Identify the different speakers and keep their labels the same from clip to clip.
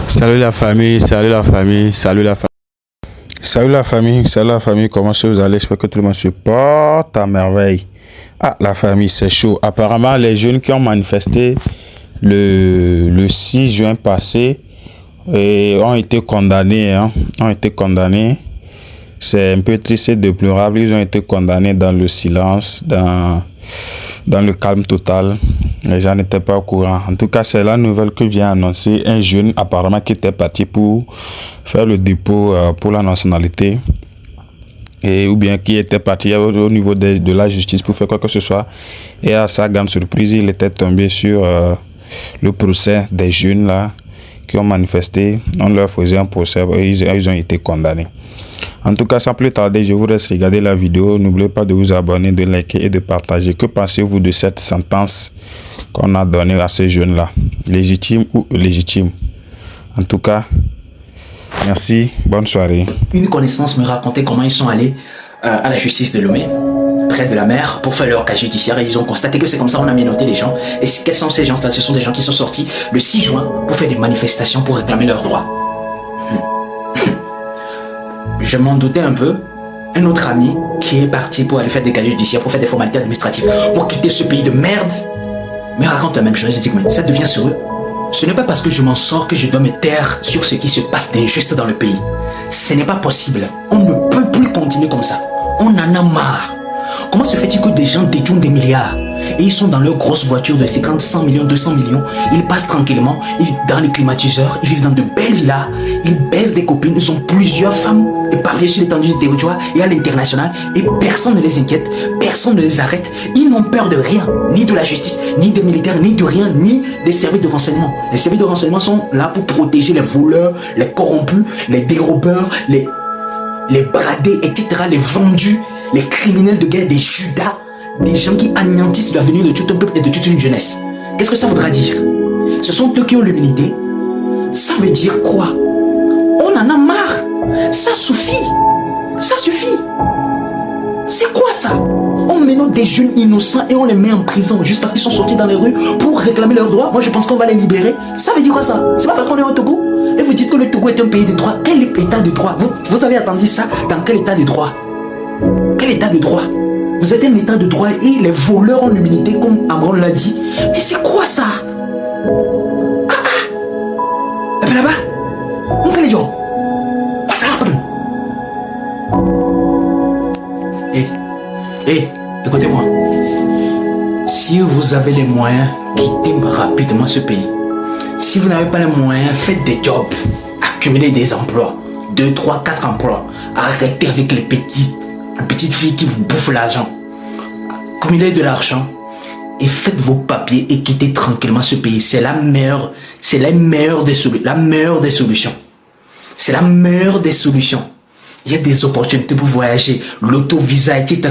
Speaker 1: Salut la famille, salut la famille, salut la famille. Salut la famille, comment est-ce que vous allez? J'espère que tout le monde se porte à merveille. Ah, la famille, c'est chaud. Apparemment, les jeunes qui ont manifesté le 6 juin passé ont été condamnés. C'est un peu triste et déplorable. Ils ont été condamnés dans le silence, dans le calme total. Les gens n'étaient pas au courant. En tout cas, c'est la nouvelle que vient annoncer un jeune apparemment qui était parti pour faire le dépôt pour la nationalité. Ou bien qui était parti au niveau de la justice pour faire quoi que ce soit. Et à sa grande surprise, il était tombé sur le procès des jeunes là qui ont manifesté. On leur faisait un procès et ils ont été condamnés. En tout cas, sans plus tarder, je vous laisse regarder la vidéo. N'oubliez pas de vous abonner, de liker et de partager. Que pensez-vous de cette sentence qu'on a donnée à ces jeunes-là? Légitime ou illégitime? En tout cas, merci, bonne soirée.
Speaker 2: Une connaissance me racontait comment ils sont allés à la justice de Lomé, près de la mer, pour faire leur cas judiciaire, et ils ont constaté que c'est comme ça on a bien noté les gens. Et quels sont ces gens-là? Ce sont des gens qui sont sortis le 6 juin pour faire des manifestations pour réclamer leurs droits. Je m'en doutais un peu. Un autre ami qui est parti pour aller faire des cas judiciaires, pour faire des formalités administratives, pour quitter ce pays de merde, me raconte la même chose. Je dis que mais ça devient sérieux. Ce n'est pas parce que je m'en sors que je dois me taire sur ce qui se passe d'injuste dans le pays. Ce n'est pas possible. On ne peut plus continuer comme ça. On en a marre. Comment se fait-il que des gens détournent des milliards et ils sont dans leur grosse voiture de 50, 100 millions, 200 millions, ils passent tranquillement, ils vivent dans les climatiseurs, ils vivent dans de belles villas, ils baissent des copines, ils ont plusieurs femmes éparpillées sur l'étendue du territoire et à l'international, et personne ne les inquiète, personne ne les arrête. Ils n'ont peur de rien, ni de la justice, ni des militaires, ni de rien, ni des services de renseignement. Les services de renseignement sont là pour protéger les voleurs, les corrompus, les dérobeurs, les bradés, etc., les vendus, les criminels de guerre, des judas, des gens qui anéantissent l'avenir de tout un peuple et de toute une jeunesse. Qu'est-ce que ça voudra dire? Ce sont eux qui ont l'humilité. Ça veut dire quoi? On en a marre. Ça suffit. Ça suffit. C'est quoi ça? On ménage des jeunes innocents et on les met en prison juste parce qu'ils sont sortis dans les rues pour réclamer leurs droits. Moi je pense qu'on va les libérer. Ça veut dire quoi ça? C'est pas parce qu'on est au Togo et vous dites que le Togo est un pays de droit. Quel état de droit? Vous avez entendu ça? Dans quel état de droit? Quel état de droit? Vous êtes un état de droit et les voleurs ont l'humilité comme Amron l'a dit. Mais c'est quoi ça? Et puis là-bas, on peut les dire. Écoutez-moi. Si vous avez les moyens, quittez rapidement ce pays. Si vous n'avez pas les moyens, faites des jobs. Accumulez des emplois. 2, 3, 4 emplois. Arrêtez avec les petites filles qui vous bouffent l'argent. Accumulez de l'argent et faites vos papiers et quittez tranquillement ce pays. C'est la meilleure des solutions. C'est la meilleure des solutions. Il y a des opportunités pour voyager, l'auto-visa, etc.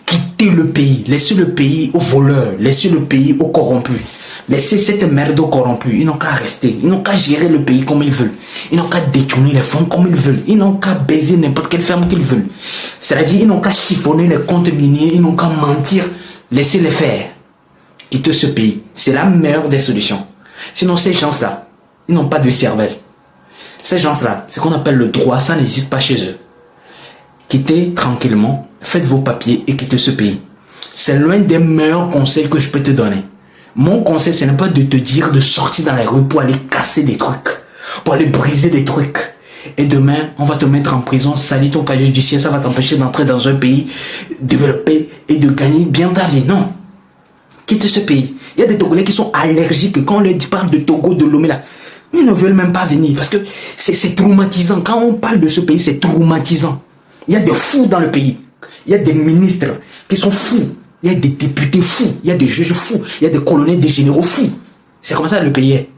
Speaker 2: Quittez le pays, laissez le pays aux voleurs, laissez le pays aux corrompus. Laissez cette merde aux corrompus. Ils n'ont qu'à rester, ils n'ont qu'à gérer le pays comme ils veulent. Ils n'ont qu'à détourner les fonds comme ils veulent. Ils n'ont qu'à baiser n'importe quelle ferme qu'ils veulent. C'est-à-dire, ils n'ont qu'à chiffonner les comptes miniers, ils n'ont qu'à mentir. Laissez-les faire. Quittez ce pays. C'est la meilleure des solutions. Sinon, ces gens-là, ils n'ont pas de cervelle. Ces gens-là, ce qu'on appelle le droit, ça n'existe pas chez eux. Quittez tranquillement, faites vos papiers et quittez ce pays. C'est l'un des meilleurs conseils que je peux te donner. Mon conseil, ce n'est pas de te dire de sortir dans les rues pour aller casser des trucs, pour aller briser des trucs. Et demain, on va te mettre en prison, salir ton casier judiciaire, ça va t'empêcher d'entrer dans un pays développé et de gagner bien ta vie. Non. Quitte ce pays. Il y a des Togolais qui sont allergiques quand on leur parle de Togo, de Lomé là. Ils ne veulent même pas venir parce que c'est traumatisant. Quand on parle de ce pays, c'est traumatisant. Il y a des fous dans le pays. Il y a des ministres qui sont fous. Il y a des députés fous. Il y a des juges fous. Il y a des colonels, des généraux fous. C'est comme ça le pays est.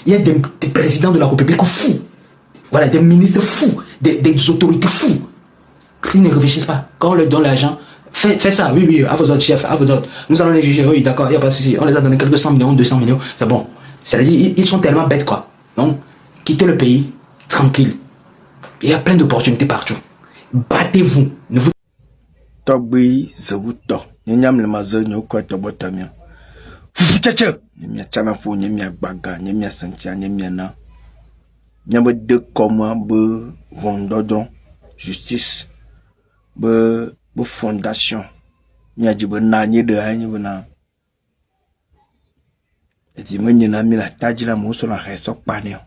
Speaker 2: Il y a des présidents de la République fous. Voilà, des ministres fous. Des autorités fous. Ils ne réfléchissent pas. Quand on leur donne l'argent, faites ça. Oui, à vos autres chefs, à vos autres. Nous allons les juger. Oui, d'accord, il n'y a pas de souci. On les a donné quelques 100 millions, 200 millions. C'est bon. C'est-à-dire, ils sont tellement bêtes, quoi. Donc, quittez le pays, tranquille. Il y a plein d'opportunités partout. Battez-vous.
Speaker 3: tɔgbe zewutɔ nye nyam le maze nye wokɔ tɔgbɔtɔ mia fufu tsetse nye mia tsanaƒo nye mia gbaga nye mia sentia nye mia na nye be de kɔma be ʋɔnudɔdɔ justice be fondation mia dzi be na anyi ɖe anyi bena eti me nyina mi la tadzi la mo sɔna xe sɔ kpanɛ o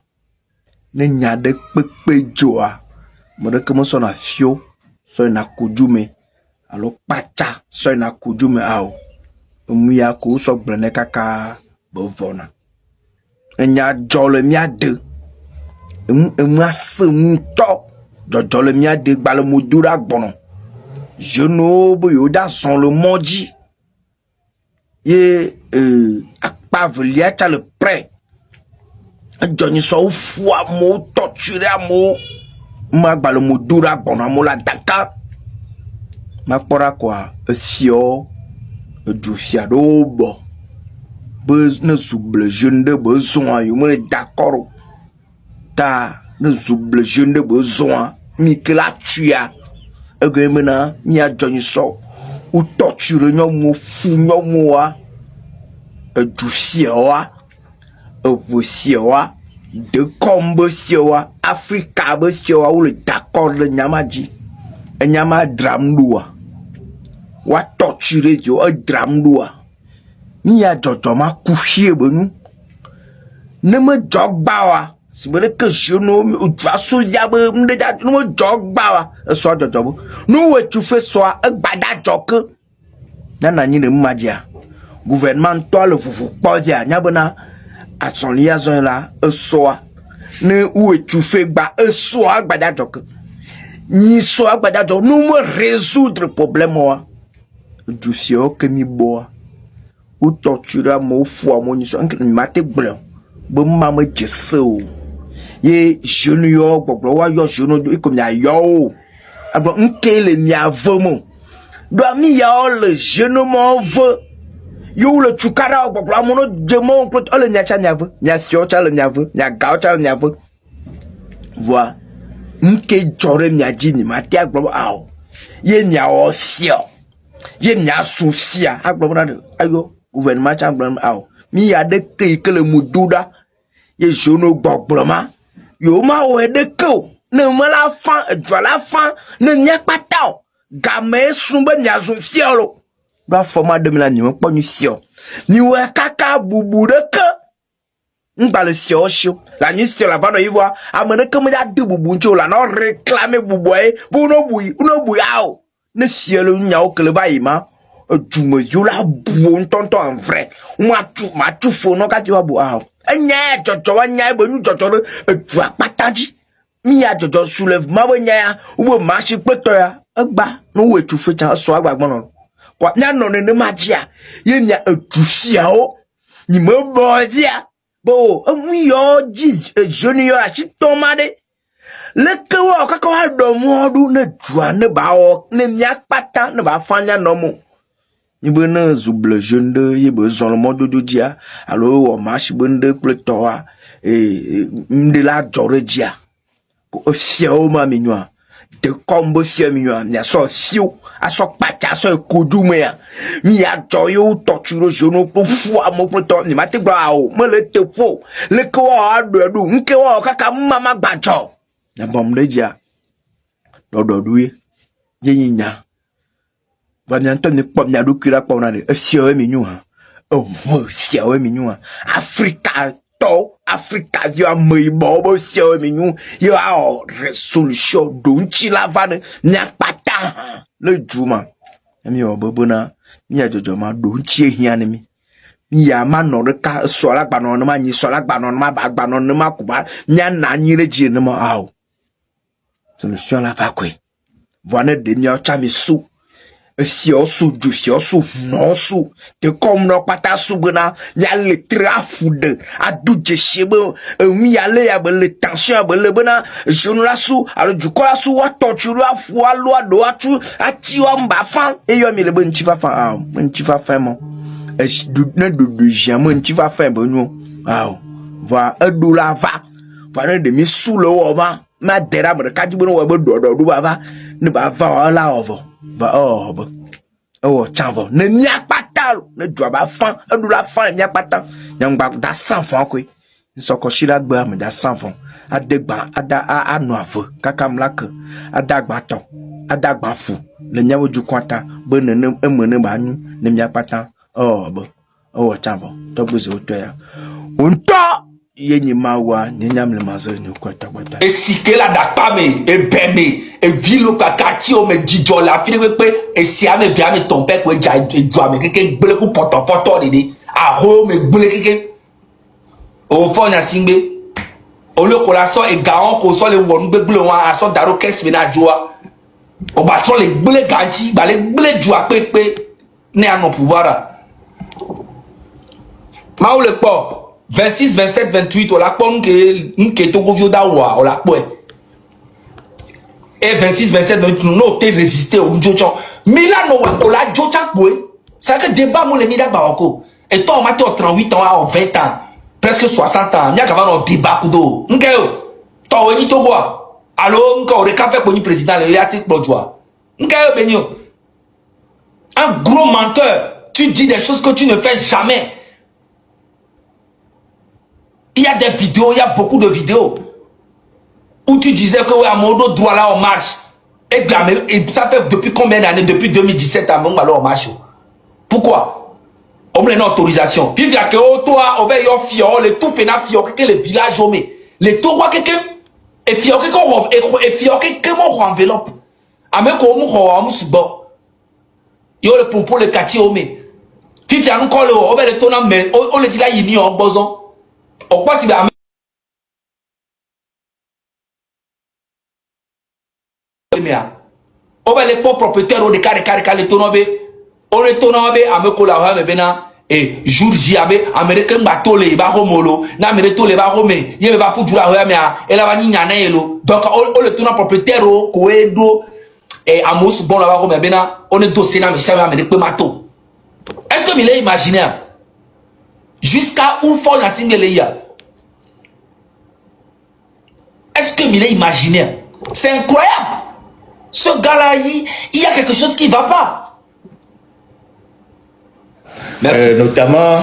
Speaker 3: ne nya ɖe kpekpe dzoa me ɖeke me sɔna fio sɔna kodume alo kpatsa sɔna kodume ao emu ya ko sɔ gblẽ ne kaka be vɔna enya dzɔ le mia de emu ase ŋutɔ dzɔdzɔ le mia de gba le mo do ɖa gbɔnɔ jeune be yo da zɔn le mɔ dzi ye akpa velia tsa le prêt edzɔnyi sɔ wo fu amewo tɔtui ɖe amewo ma gba le mo do ɖa gbɔnɔ amewo la daka ma kpɔ ɖa koa esiɔ edu fia ɖewo bɔ be ne zugble jeune ɖe be zɔa yo me le d'accord ta ne zugble jeune ɖe be zɔa mi ke la tuia ege mena mia dzɔnyi sɔ wo tɔtui ɖe nyɔnuwo fu nyɔnuwoa edu fiawoa eʋe fiawoa dekɔm be fiawoa Afrika be fiawoa wo le d'accord le nyama dzi enyama dram ɖoa wa tɔtui ɖe dzo edram ɖoa mia dzɔdzɔ ma ku xie be nu ne me dzɔ gbawa si be ɖeke jeune dzua soja be ŋɖe ne me dzɔ gbawa esɔ dzɔdzɔ be nu wo etufe sɔa egbada dzɔ ke nana nyi ne ma dzia gouvernement ŋutɔ le vuvu kpɔ dzia nya bena azɔlia zɔn la esɔa ne wo etufe gba esɔa egbada dzɔ ke nyi sɔ egbada dzɔ nu me résoudre problème wa du fiawo ke mi boa wo tɔtui ɖe amewo fu amewo nyi sɔ nke ma te gblẽ be ma me dze se o ye jeune yo gbɔgblɔ wa yɔ jeune do iko mia yɔ o agblɔ nke le mia ve mo do ami yawo le jeune mo ve yo le tukara gbɔgblɔ amewo dze mo kple ele mia tsa mia ve mia siwo tsa le mia ve mia gawo tsa le mia ve voa nke dzɔ ɖe mia dzi ni ma te agblɔ be awo ye mia wɔ fiɔ ye mia su fia agblɔ bena ayo gouvernement tsa gblɔ awo mi ya ɖe ke le mu do ɖa ye jeune gbɔgblɔ ma yo ma wɔ ɖeke o ne me la fa edua la fa ne mia kpata o game sun be mia zu fia lo do afɔ ma de mi la nyime kpɔ nyu fia mi wɔ kaka bubu ɖeke ŋgba le fia sio la nyi fia la va nɔ yibɔa ame ɖeke me ya de bubu ŋtsi o la nɔ réclamer bubua ye be uno bui awo ne fia le nyawo kele va yi ma edumeviwo la buwo ŋutɔŋutɔ en vrai ma tu fo no kati wa bu awo enya dzɔdzɔ wa nya be nu dzɔdzɔ ɖe edu akpata dzi mi ya dzɔdzɔ soulèvement be nya ya wo be marche kpetɔ ya egba no wo etu fe tsa sɔ agba gbɔnɔ kwa nya nɔ nenema dzia ye mia edu fiawo nyi me bɔ dzia be o emu yɔ dzi jeune yɔ asi tɔ ma ɖe leke wa kaka wa ɖɔ mɔ ɖo ne dua ne ba wɔ ne mia kpata ne ba fa nya nɔ mo ni be ne zugble jeune ɖe ye be zɔn le mɔdodo dzia alo wɔ marche be ŋɖe kple tɔwa ŋɖe la dzɔ ɖe dzia ko efiawo ma mi nyoa dekɔm be fia mi nyoa mia sɔ fio asɔ kpatsa asɔ ekodu mea mi ya dzɔ ye wo tɔtui ɖe jeune kple fu amewo kple tɔ mi ma te gblɔ awo mele teƒo leke wa aɖɔe ɖo ŋke wa kaka mama gbadzɔ nyabɔm ɖe dzia ɖɔɖɔɖoe ye nyi nya va mia ŋutɔ mi kpɔ mia ɖokui la kpɔ na ɖe efiawo mi nyo ha eʋe fiawo mi nyo ha Afrika tɔ Afrika viwo ameyibɔwo be fiawo mi nyo ye awɔ résolution ɖo ŋtsi la va ne mia kpata hã le du ma mi wɔ be bena mia dzɔdzɔ ma ɖo ŋtsi hiã ne mi ya ma nɔ ɖeka sɔ la gbanɔ ne ma nyi sɔ la gbanɔ ne ma ba gbanɔ ne ma kuba mia na anyi ɖe dzi ne ma awo solution la va koe vɔ ne ɖe mia tsa mi su efiawo su du fiawo su nɔ su te kɔm nɔ kpata su bena ya le tre aƒu ɖe adu dzesi be mi ya le ya be le tension be le bena jeune la su alo dukɔ la su wa tɔtsi ɖo aƒu alo aɖo atu ati wa mba fa eyɔ mi le be ŋtsi fafa awo ŋtsi fafa mo ne ɖoɖo zia me ŋtsi fafa be nu awo va eɖo la va va ne ɖe mi su le wɔ ma ma dera me ka jibo no we do baba ne ba va la ovo ba chanvo ne nya patal ne do ba fan edu la fan nya patal nyangba da 100 francs ko soko shira gba me da 100 francs adegba ada anu avo kaka mlak adagba ton adagba fu le nyawo ju kwata be ne emene ba nu ne nya patal chanvo to buze o to ya unto yenyi mawa nyam le mazo ni kwata kwata
Speaker 2: e sike la dakpa me e beme e vilo kakati o me dijo la fi pe e si ame via me ton pe ko ja e jo ame keke gbele ku poto ni a ho me gbele keke o fo nya singbe o le ko la so e gaon ko so le wonu gbele won a so daro kes me na joa o ba so le gbele ganti ba le gbele jo a pe ne a no pouvoir ma o le po 26, 27, 28, on l'a pas n'ke to govio da wa, on l'a pas. Et 26, 27, 28, non, t'es résisté au mjochon. Mais là, non, on l'a djochak boy. C'est que débat, mon les mida baroko. Et toi, on m'a 38 ans, 20 ans, presque 60 ans. N'y a qu'à voir un débat kudo. N'keo. Toi, on y to quoi? Alors, n'keo, on recapé pour le président, le yati plodjoa. N'keo, benyo. Un gros menteur. Tu dis des choses que tu ne fais jamais. Il y a des vidéos, il y a beaucoup de vidéos où tu disais que ouais, à mon droit là on marche. Et ça fait depuis combien d'années? Depuis 2017 à mon on marche. Pourquoi? On me donne autorisation. Puis il y a que toi, on va y faire le tout fait na fior que le village homme. Les tout quoi quelqu'un et fior que mon enveloppe. À même qu'on me subo. Yo le pompo le quartier homme. Puis il y a nous colle on va le tourner mais on le dit là il n'y a pas besoin. On passe si on va les pauvres propriétaires de carré les tonobe on les tonobe à me coller mais bena et jour J abe américain bateau les ba homolo na américain les ba homé yé ba pour dura mais et la bani nyana yelo donc on le tourne propriétaire ko edo et amos bon la ba homé bena on est dossier na mais ça américain bateau est-ce que il est imaginaire? Jusqu'à où faut la signaler? Est-ce que il est imaginaire? C'est incroyable. Ce gars-là, il y a quelque chose qui ne va pas.
Speaker 4: Merci. Notamment,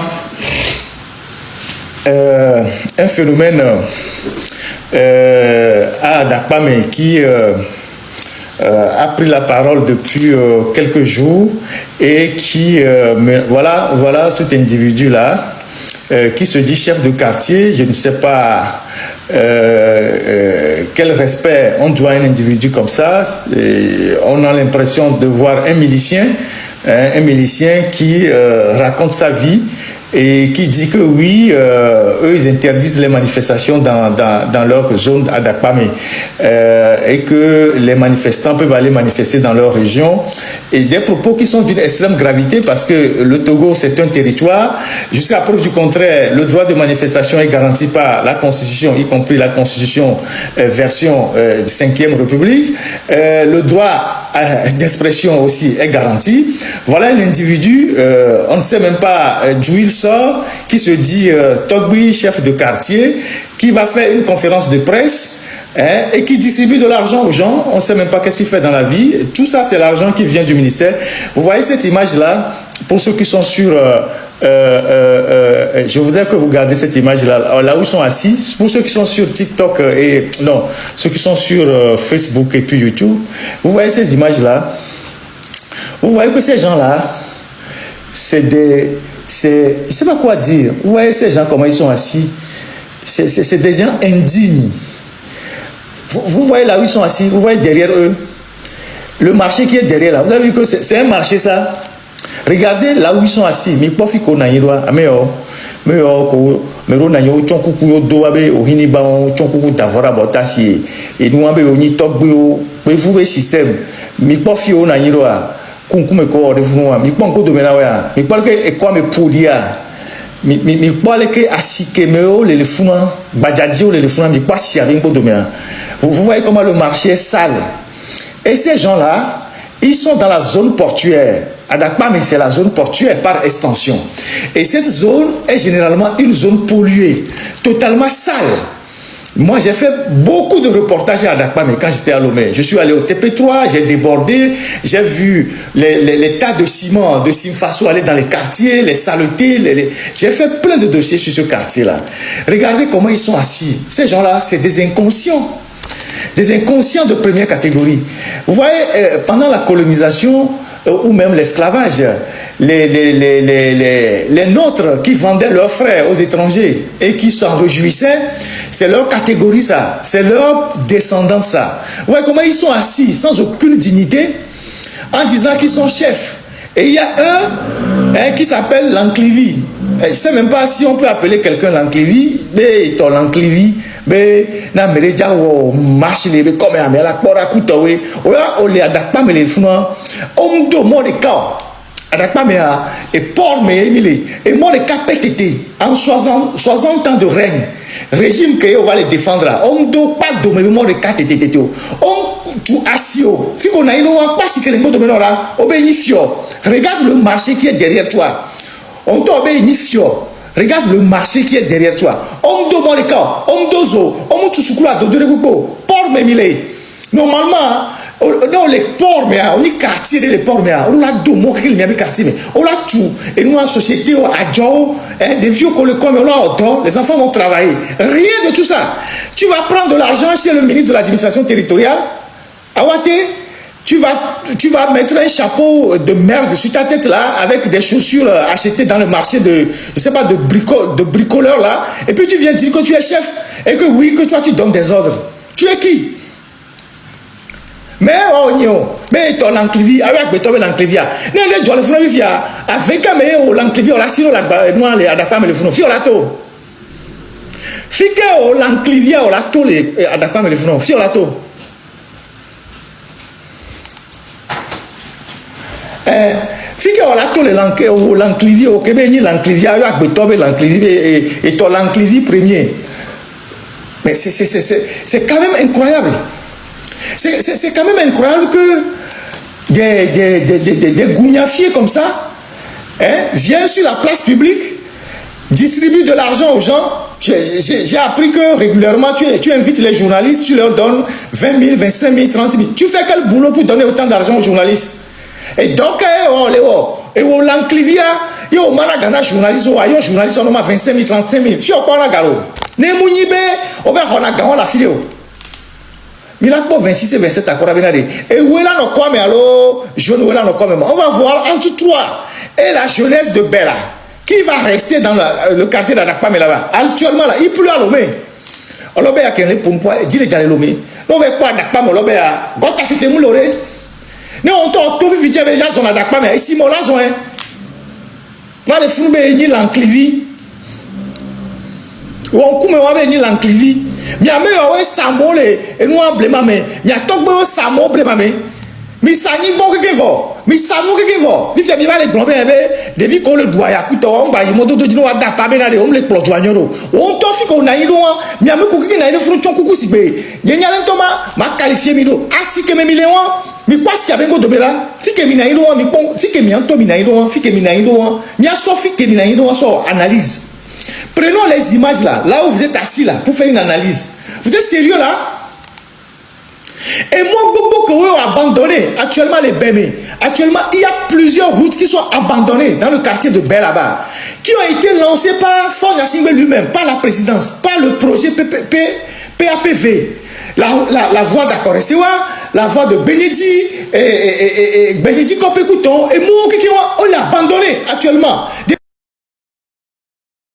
Speaker 4: un phénomène à Dakpame qui a pris la parole depuis quelques jours et qui, voilà cet individu-là, qui se dit chef de quartier. Je ne sais pas quel respect on doit à un individu comme ça. Et on a l'impression de voir un milicien qui raconte sa vie et qui dit que oui, eux ils interdisent les manifestations dans leur zone à Dakpame et que les manifestants peuvent aller manifester dans leur région, et des propos qui sont d'une extrême gravité parce que le Togo c'est un territoire. Jusqu'à preuve du contraire, le droit de manifestation est garanti par la Constitution, y compris la Constitution version 5e République. Le droit d'expression aussi est garanti. Voilà un individu, on ne sait même pas d'où il sort, qui se dit Togbi, chef de quartier, qui va faire une conférence de presse et qui distribue de l'argent aux gens. On ne sait même pas qu'est-ce qu'il fait dans la vie. Tout ça, c'est l'argent qui vient du ministère. Vous voyez cette image-là, pour ceux qui sont sur... je voudrais que vous gardiez cette image-là, là où ils sont assis. Pour ceux qui sont sur TikTok ceux qui sont sur Facebook et puis YouTube, vous voyez ces images-là. Vous voyez que ces gens-là, c'est des... je ne sais pas quoi dire. Vous voyez ces gens, comment ils sont assis. C'est des gens indignes. Vous voyez là où ils sont assis, vous voyez derrière eux le marché qui est derrière là. Vous avez vu que c'est un marché ça. Regardez là où ils sont assis. Mais pas fiko na yirwa ameo ko mero na yo chonkuku yo do abe ohini ba chonkuku davora botasi et nous abe oni togbe o pe vous système mi pas fio na yirwa kunkume ko de funwa mi pas ko do mena wa mi pas que e quoi me podia mi pas que asike meo le funwa bajadio le funwa mi pas si avec ko do mena. Vous voyez comment le marché est sale. Et ces gens-là, ils sont dans la zone portuaire. À Dakpame, c'est la zone portuaire par extension. Et cette zone est généralement une zone polluée, totalement sale. Moi, j'ai fait beaucoup de reportages à Dakar, mais quand j'étais à Lomé, je suis allé au TP3, j'ai débordé, j'ai vu les tas de ciment de Simfaso aller dans les quartiers, les saletés, j'ai fait plein de dossiers sur ce quartier-là. Regardez comment ils sont assis. Ces gens-là, c'est des inconscients. Des inconscients de première catégorie. Vous voyez, pendant la colonisation, ou même l'esclavage, les nôtres qui vendaient leurs frères aux étrangers et qui s'en réjouissaient, c'est leur catégorie ça, c'est leur descendance ça. Vous voyez comment ils sont assis sans aucune dignité en disant qu'ils sont chefs. Et il y a un qui s'appelle l'Anclivi. Je ne sais même pas si on peut appeler quelqu'un l'Anclivi, mais ton l'Anclivi, mais na mereja wo marche les comme à la pora kutowe oya ole adakpa me les funa on do mo de ka adakpa me et port me emile et mo de ka pétété en 60 ans de règne régime que on va les défendre on do pas do me mo de ka tété on tu asio fiko na ino wa pas que les mots de menora obéi fio regarde le marché qui est derrière toi on t'obéit fio. Regarde le marché qui est derrière toi. On demande les cas, on dozo, on touche quoi de beaucoup. Port memile. Normalement, non les ports mais on y quartier les ports mais on l'a domo qu'il n'y a pas quartier mais on l'a tout. Et nous en société à Djao, des vieux collègues comme on l'a les enfants vont travailler. Rien de tout ça. Tu vas prendre de l'argent chez le ministre de l'administration territoriale. Awate. Tu vas mettre un chapeau de merde sur ta tête là, avec des chaussures achetées dans le marché de, je sais pas, de bricoleurs là, et puis tu viens dire que tu es chef, et que oui, que toi tu donnes des ordres. Tu es qui? Mais oh non, mais ton l'enclivi, avec Beethoven l'enclivia, ne les doit le faire via, avec un mais oh l'enclivi, on l'a siro la noix les adapta mais le fou, fio la to. Fique oh l'enclivia, on l'a to les adapta mais le fou, fio la to. Fike wala to l'enclivi au Québec ni l'enclivi avec Beethoven l'enclivi et ton l'enclivi premier. Mais c'est quand même incroyable. C'est quand même incroyable que des gougnafiers comme ça viennent sur la place publique, distribuent de l'argent aux gens. J'ai appris que régulièrement tu invites les journalistes, tu leur donnes 20 000, 25 000, 30 000. Tu fais quel boulot pour donner autant d'argent aux journalistes? Et donc, l'enclivia, il y a un journaliste, on a 25 000, 35 000. Si on parle à Garo, on va avoir la file. Mais là, pour 26 et 27 à Korabinade. Et où est là nos quoi, mais alors, on va voir entre toi et la jeunesse de Bella qui va rester dans le quartier d'Adakpame là-bas. Actuellement, là, il pleut à Lomé. On a qu'un pour moi, dit les Jalé Lomé. On va quoi Adakpame, on a quand tu t'es mouloré. Non, on t'a tout vu, déjà, on a d'accord, mais ici, mon là, on va les fous, mais il l'enclivi. Ou on coupe, on va venir l'enclivi. Mais il y a un samo, et nous, on blâme, mais il y a un samo, blâme, mais ça n'y est bon que vous. Mais ça nous que vous. Il fait bien les blâmes, mais des vies qu'on le doit, à couteau, on va y monter de nous à d'accord, mais on les plot joignons. On t'en fait qu'on a eu loin, mais il y a un coucou qui n'a eu fruit, coucou si bé. Il y a un thomas, m'a qualifié, Milo. Ah, si que mes millions. Mais quoi si avec de là, fike minaïdo, mais bon, fike mianto minaïdo, fike minaïdo, mia so fike minaïdo, so analyse. Prenons les images là où vous êtes assis là, pour faire une analyse. Vous êtes sérieux là? Et moi, beaucoup ont abandonné actuellement les Bémé. Actuellement, il y a plusieurs routes qui sont abandonnées dans le quartier de Bélaba, qui ont été lancées par Ford Nassingbe lui-même, par la présidence, par le projet PAPV. La voie d'Akoresewa, la voie de Benedi et Benedi Kopekouton et moi qui on l'a abandonné actuellement.